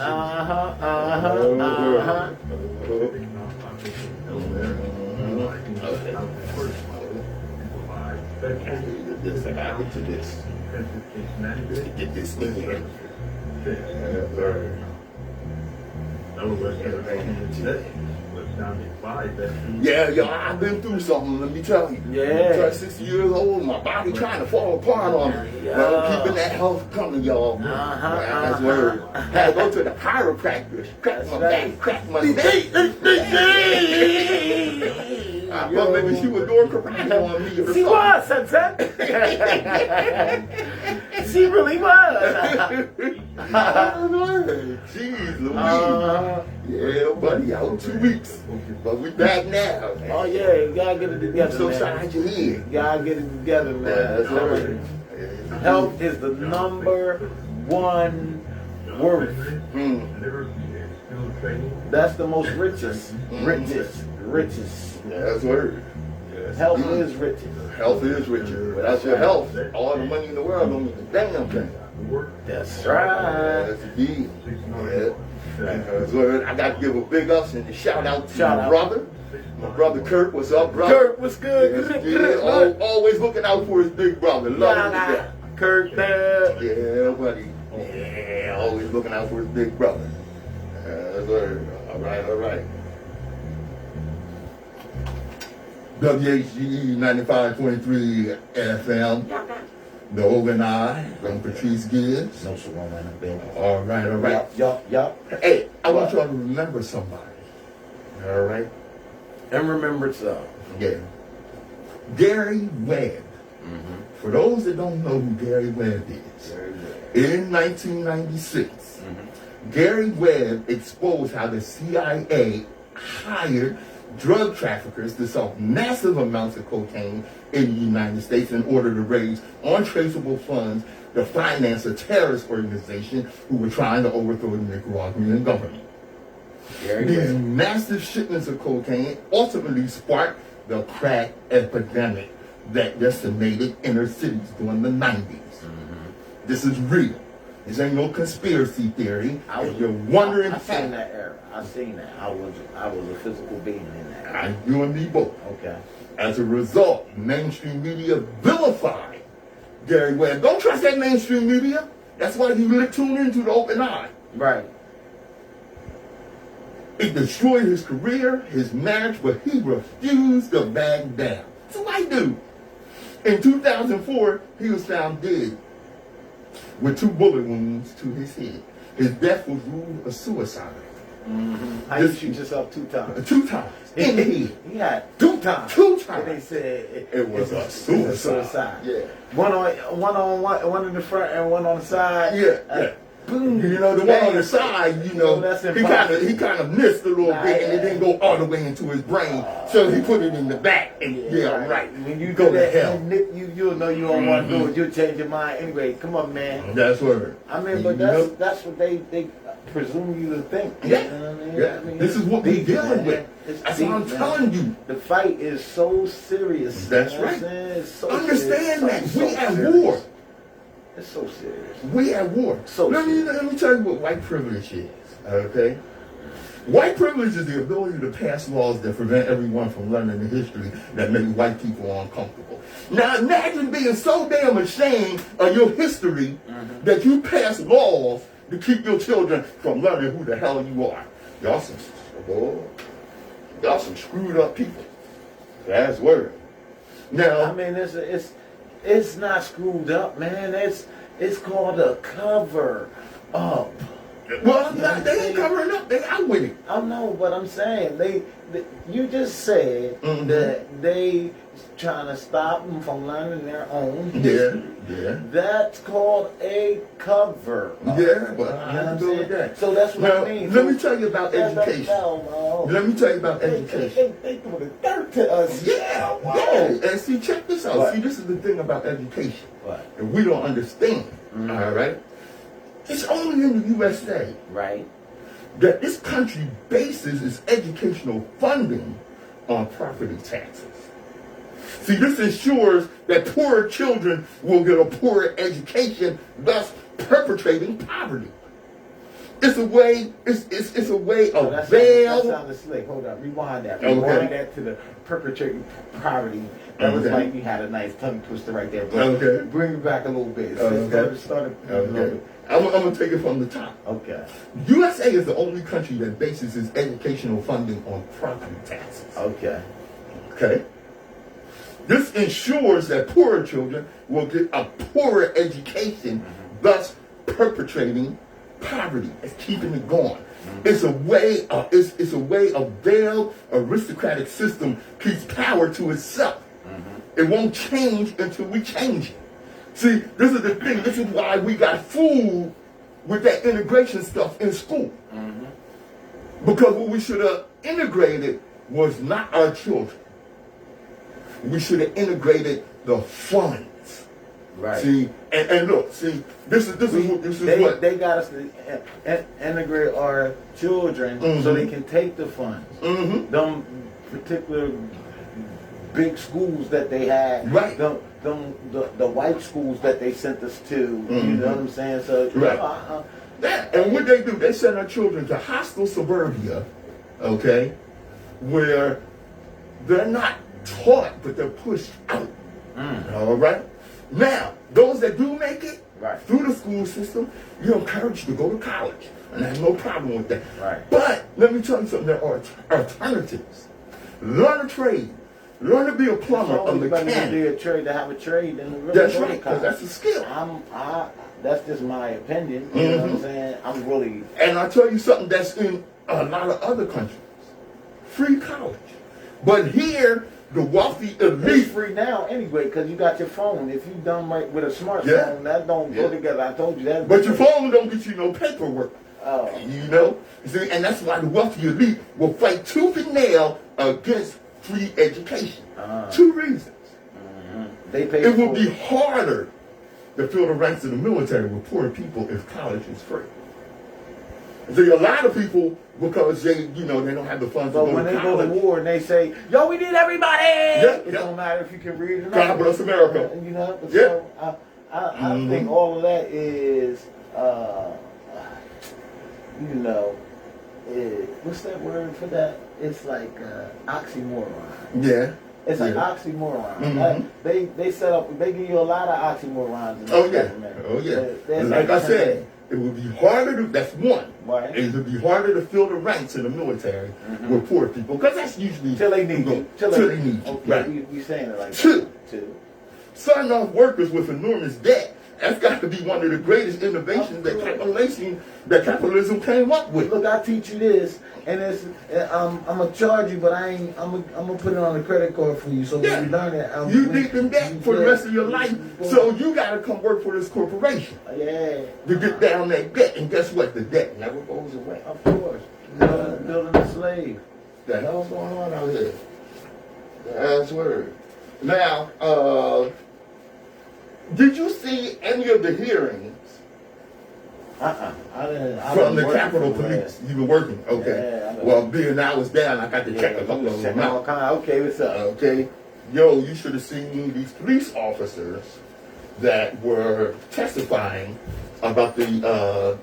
This, I gotta get to this. Just to get this in here. Yeah, y'all, I've been through something, let me tell you. Yeah. I'm 60 years old, my body trying to fall apart on me. But I'm keeping that health coming, y'all. That's word. Had to go to the chiropractor, crack my back, crack my neck. I thought maybe she was doing karate on me or She something. was, son. She really was. Jeez Louise. Yeah, buddy, out 2 weeks. But we back now. Oh yeah, you gotta get it together, So man. side your head. You gotta get it together, man. That's right. Health is the number one worth. That's the most richest. Yeah, that's word. Health is riches. Health is richer. Without your health, all the money in the world don't mean a damn thing. That's right. That's indeed. Yeah. So I got to give a big ups and a shout out to Shout my out. brother. My brother Kurt, what's up, brother? Kurt, what's good? Yes, yeah, always looking out for his big brother. Love him to death. Kurt there. Yeah, buddy. Yeah, always looking out for his big brother. That's word. All right. WHGE 95.3 FM. The Oven Eye from Patrice Gibbs. Nsoromma in the building. All right. Yup. Hey, I want y'all to remember somebody. All right? And remember so. Yeah. Gary Webb. For those that don't know who Gary Webb is, in 1996, Gary Webb exposed how the CIA hired drug traffickers to sell massive amounts of cocaine in the United States in order to raise untraceable funds to finance a terrorist organization who were trying to overthrow the Nicaraguan government. These massive shipments of cocaine ultimately sparked the crack epidemic that decimated inner cities during the 90s. This is real. This ain't no conspiracy theory. If you're wondering, I seen that era. I seen that. I was a physical being in that. you and me both. Okay. As a result, mainstream media vilified Gary Webb. Don't trust that mainstream media. That's why you tune into the Open Eye. Right. It destroyed his career, his marriage, but he refused to back down. So I do. In 2004, he was found dead with 2 bullet wounds to his head. His death was ruled a suicide. How you shoot yourself 2 times? 2 times. In the head. He had 2 times. 2 times. And they said It was a suicide. Yeah. One in the front and one on the side. Yeah. Boom. You know, the one on the side, you know, That's he kind of missed a little bit, and it didn't go all the way into his brain, so he put it in the back, and right. When you go do to that, hell. you'll know you don't want to do it. You'll change your mind anyway. Come on, man. That's word. I mean, but that's what they presume you to think. Yeah. You know what I mean? Yeah. I mean, This is what we're dealing with. It's That's deep, what I'm man. telling you. The fight is so serious. That's you know what I'm right. saying? It's so Understand serious. that. We at serious. war. It's so serious. We at war. So let me tell you what white privilege is, okay? White privilege is the ability to pass laws that prevent everyone from learning the history that make white people uncomfortable. Now imagine being so damn ashamed of your history that you pass laws to keep your children from learning who the hell you are. Y'all some screwed up people. That's word. Now, I mean, it's not screwed up, man. It's called a cover up. Well, they ain't covering up. They out with it. I know, but I'm saying you just said Mhm. that they trying to stop them from learning their own Yeah, history. yeah. That's called a cover. Yeah, but You know I what have I'm to go with saying? that. So that's what Now, I mean. let me tell you about education. No. Let me tell you about education. They doing the dirt to us. Yeah, Whoa. yeah. And see, check this out. What? See, this is the thing about education. What? And we don't understand. All right? It's only in the USA Right. that this country bases its educational funding on property taxes. See, this ensures that poorer children will get a poorer education, thus perpetrating poverty. It's a way. It's a way Oh, of that veil. sounded slick. Hold up. Rewind that. Okay. Rewind that to the perpetrating poverty. That was Okay. like you had a nice tongue twister right there. But Okay. bring it back a little bit. Okay. Start a little Okay. bit. I'm gonna take it from the top. Okay. USA is the only country that bases its educational funding on property taxes. Okay. Okay? This ensures that poorer children will get a poorer education, thus perpetrating poverty. It's keeping it going. It's a way of it's a way of veiled aristocratic system keeps power to itself. It won't change until we change it. See, this is the thing. This is why we got fooled with that integration stuff in school. Because what we should have integrated was not our children. We should have integrated the funds. Right. See, and look, see, this is what they got us to integrate our children so they can take the funds. Them particular big schools that they had, Right. the white schools that they sent us to. You know what I'm saying? So Right. And what they do, they send our children to hostile suburbia, okay, where they're not taught, but they're pushed out. All right? Now, those that do make it Right. through the school system, you're encouraged to go to college. And I have no problem with that. Right. But let me tell you something, there are alternatives. Learn a trade. Learn to be a plumber, a mechanic. Be a trade to have a trade and really That's go to right, 'cause college. that's a skill. That's just my opinion. You know what I'm saying? I'm really. And I'll tell you something that's in a lot of other countries. Free college. But here, the wealthy It's elite. free now anyway because you got your phone. If you done right with a smartphone, Yeah. that don't Yeah. go together. I told you that. But your phone don't get you no paperwork. Oh. You know? See, and that's why the wealthy elite will fight tooth and nail against free education. Two reasons. They pay It will for be harder to fill the ranks of the military with poor people if college is free. See, a lot of people, because they don't have the funds But to go when to they go college. to war and they say, "Yo, we need everybody," it yeah. don't matter if you can read or not. God bless America. You know. But Yeah. So I think all of that is, what's that word for that? It's like oxymoron. Yeah. It's like Yeah. oxymoron. They set up. They give you a lot of oxymorons. In the Oh yeah. government. Oh yeah. There's Like I said, it would be harder to, that's one. Right. It would be harder to fill the ranks in the military with poor people. Because that's usually till they need you. Till they need you. Okay, Right. we saying it like Two. that. Two. Starting off workers with enormous debt. That's got to be one of the greatest innovations that capitalism came up with. Look, I teach you this, and it's I'm gonna charge you, but I'm gonna put it on a credit card for you. So Yeah. when you learn it, You deep in debt for the rest of your life. So you got to come work for this corporation yeah, to get down that debt. And guess what? The debt never goes away. of course, building a slave. The hell's going on out here? That's word. Now, did you see any of the hearings I didn't. from the Capitol Police? You were working, okay. Yeah, I know. Well, being I was down, I got to check a couple of them out. Okay, what's up? Okay. Yo, you should have seen these police officers that were testifying about the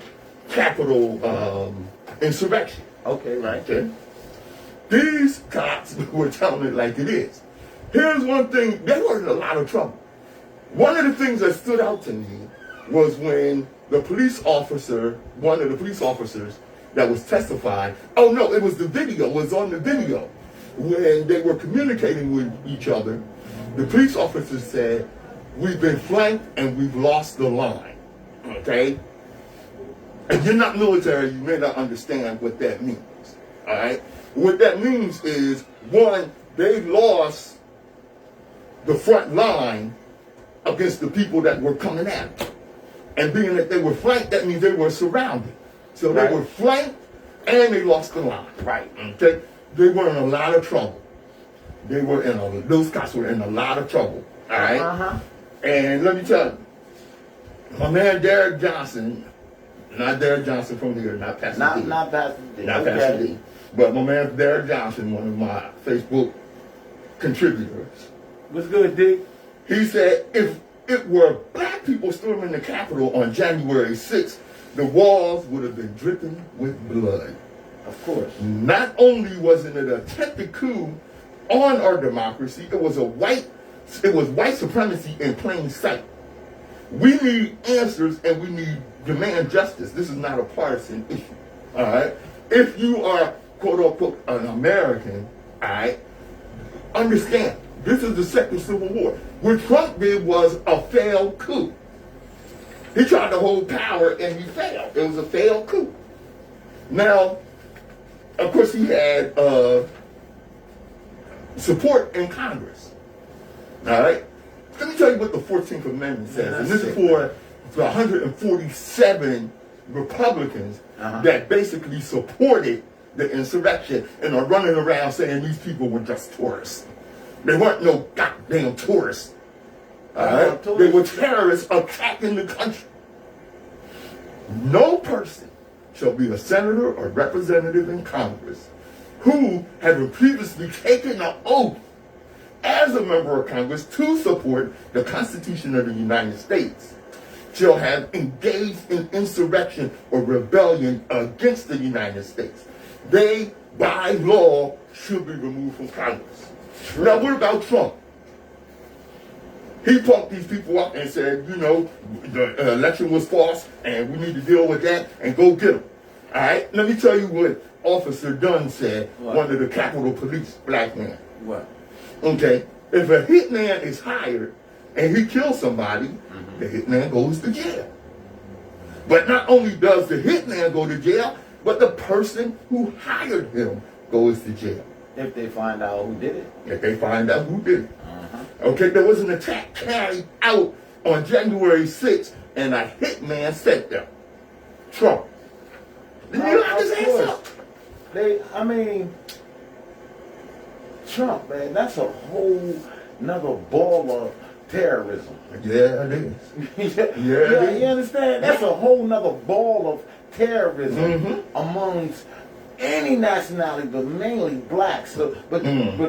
Capitol insurrection. Okay, right. Okay. These cops were telling it like it is. Here's one thing, they were in a lot of trouble. One of the things that stood out to me was when the police officer, one of the police officers that was testifying, oh no, it was the video, it was on the video, when they were communicating with each other, the police officer said, "We've been flanked and we've lost the line." Okay? If you're not military, you may not understand what that means. All right? What that means is, one, they lost the front line against the people that were coming at them. And being that they were flanked, that means they were surrounded. So they were flanked and they lost the line. Right. Okay? They were in a lot of trouble. Those guys were in a lot of trouble. All right? Uh-huh. And let me tell you, my man Derek Johnson, not Derek Johnson from here, not Pastor D. Not Pastor D. Not Pastor D. But my man Derek Johnson, one of my Facebook contributors. What's good, Dick? He said if it were black people storming the Capitol on January 6th, the walls would have been dripping with blood. Of course. Not only wasn't it an attempted coup on our democracy, it was white supremacy in plain sight. We need answers and we demand justice. This is not a partisan issue. All right? If you are, quote unquote, an American, all right, understand, this is the second Civil War. What Trump did was a failed coup. He tried to hold power and he failed. It was a failed coup. Now, of course, he had support in Congress. All right? Let me tell you what the 14th Amendment says. And this is for the 147 Republicans that basically supported the insurrection and are running around saying these people were just tourists. They weren't no goddamn tourists. All right? They were terrorists attacking the country. No person shall be a senator or representative in Congress who, having previously taken an oath as a member of Congress to support the Constitution of the United States, shall have engaged in insurrection or rebellion against the United States. They, by law, should be removed from Congress. Now, what about Trump? He pumped these people up and said, you know, the election was false and we need to deal with that and go get them. All right? Let me tell you what Officer Dunn said, one of the Capitol Police, black man. What? Okay? If a hitman is hired and he kills somebody, the hitman goes to jail. But not only does the hitman go to jail, but the person who hired him goes to jail. If they find out who did it. If they find out who did it. Okay, there was an attack carried out on January 6th, and a hitman sent them. Trump. Did you like his ass up? Trump, man, that's a whole nother ball of terrorism. Yeah, it is. You understand? That's a whole nother ball of terrorism amongst any nationality, but mainly blacks. So, but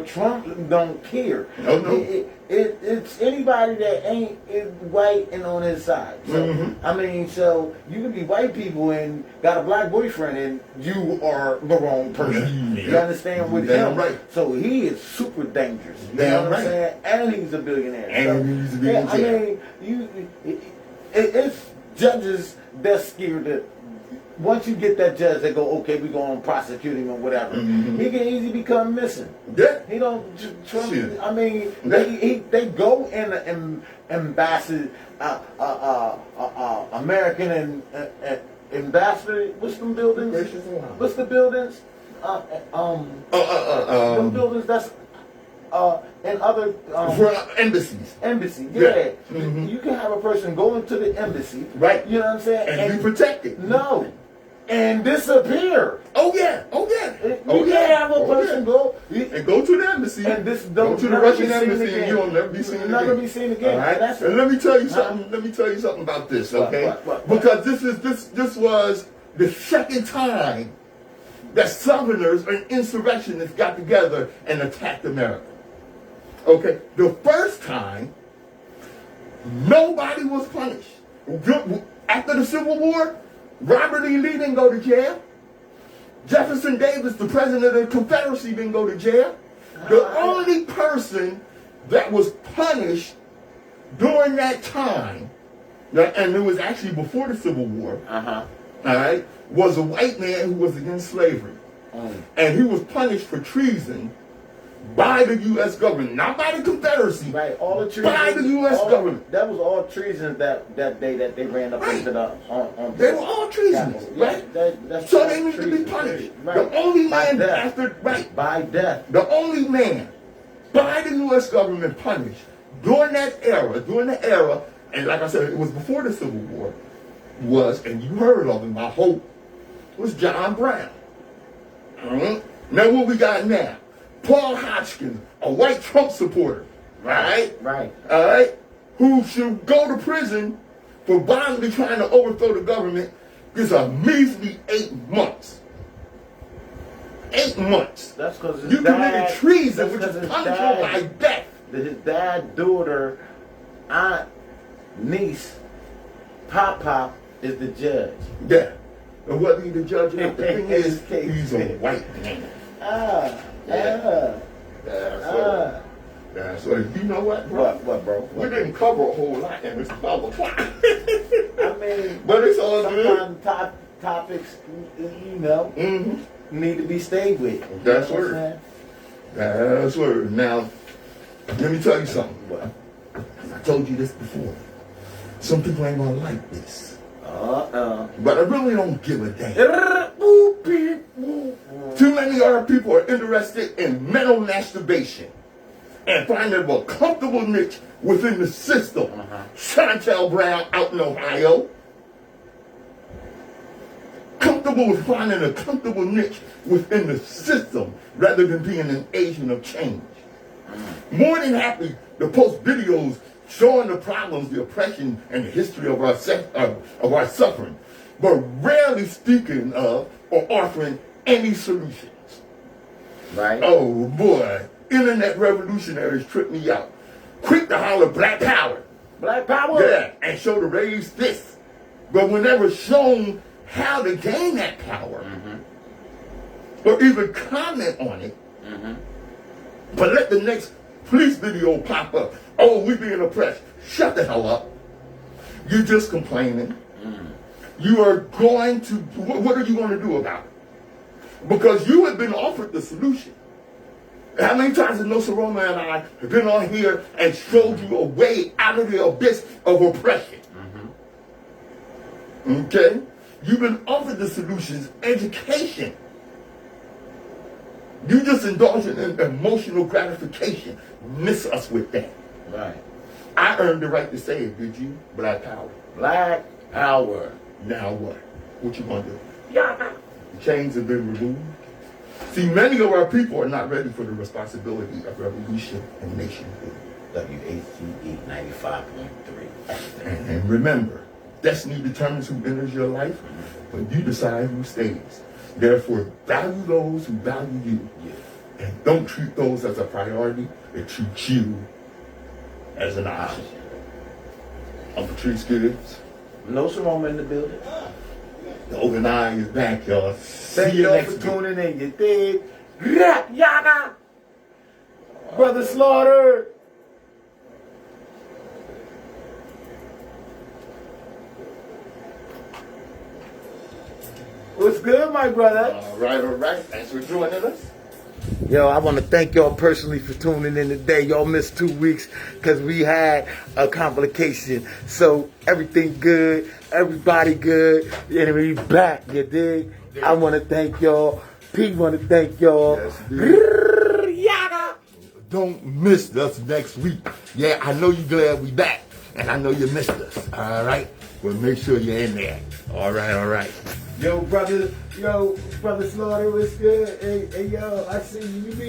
Trump don't care. No. It's anybody that ain't white and on his side. So I mean, so you can be white people and got a black boyfriend, and you are the wrong person. You understand with Damn him? right. So he is super dangerous. You Damn know what right. I'm saying? And he's a billionaire. And he's a billionaire. I mean, it's judges that scared that. Once you get that judge that go, okay, we're going to prosecute him or whatever, he can easily become missing. Yeah. He don't Trump. Shit. I mean, they go in the ambassador, American and ambassador. What's them buildings? What's the buildings? Them buildings that's and other embassies. Embassy, Yeah. You can have a person go into the embassy, Right. You know what I'm saying, And be protected. No. And disappear. Oh yeah. You can't have a person go and go to the embassy. and this go don't to the never Russian be seen embassy again. and you'll never be seen again. Never be seen again. All right? That's And let me tell you something. Let me tell you something about this, okay? What? Because this was the second time that Southerners and insurrectionists got together and attacked America. Okay, the first time, nobody was punished. After the Civil War, Robert E. Lee didn't go to jail. Jefferson Davis, the president of the Confederacy, didn't go to jail. The only person that was punished during that time, and it was actually before the Civil War, all right, was a white man who was against slavery. And he was punished for treason by the U.S. government, not by the Confederacy. Right, all the treason. By the U.S. government. That was all treason that day that they ran up into the on They were all treasonous, right? That's So they need to be punished. Right. The only By man death. after, right? By death. The only man by the U.S. government punished during that era, and like I said, it was before the Civil War, was, and you heard of him, I hope, was John Brown. Now what we got now? Paul Hodgkins, a white Trump supporter, right? Right. All right? Who should go to prison for violently trying to overthrow the government, gets a measly 8 months. 8 months. That's because You committed treason, which that's is 'cause his punishable by death. His dad, daughter, aunt, niece, pop is the judge. Yeah. And whether he's the judge or not, the thing is, Case. he's a white man. That's what. You know what, bro? What, bro? We didn't cover a whole lot in this 12 o'clock. I mean, But it's all good. sometimes topics, you know, need to be stayed with. That's You know what I'm word. saying? That's word. Now, let me tell you something. What? I told you this before. Some people ain't gonna like this. But I really don't give a damn. Too many other people are interested in mental masturbation and finding a comfortable niche within the system. Chantel Brown out in Ohio. Comfortable with finding a comfortable niche within the system rather than being an agent of change. More than happy to post videos showing the problems, the oppression, and the history of our suffering, but rarely speaking of or offering any solutions. right. Oh boy, internet revolutionaries trip me out. Quick to holler Black Power. Black Power. Yeah, and show the raised fist. But we're never shown how to gain that power. Or even comment on it. But let the next police video pop up. Oh, we being oppressed. Shut the hell up. You're just complaining. You are going to, what are you going to do about it? Because you have been offered the solution. How many times have Nsoromma and I have been on here and showed you a way out of the abyss of oppression? Okay? You've been offered the solutions, education. You just indulge in emotional gratification. Miss us with that. Right. I earned the right to say it, did you? Black Power. Black Power. Now what? What you gonna do? Yeah. The chains have been removed. See, many of our people are not ready for the responsibility of revolution and nationhood. WHGE 95.3. And remember, destiny determines who enters your life, but you decide who stays. Therefore, value those who value you. And don't treat those as a priority, and treat you as an option. I'm Patrice Gibbs. Nsoromma in the building. The Open Eye is back, y'all. Thank See you y'all next for week. tuning in. You dig? Rap Yaga. Brother Slaughter. What's good, my brother? All right. Thanks for joining us. Yo, I want to thank y'all personally for tuning in today. Y'all missed 2 weeks because we had a complication. So everything good, everybody good, and we back, you dig? I want to thank y'all. Pete want to thank y'all. Yes, Yaga. Don't miss us next week. Yeah, I know you're glad we back, and I know you missed us. All right? Well, make sure you're in there. All right. Yo, brother Slaughter, what's good? Hey, yo, I see you. You be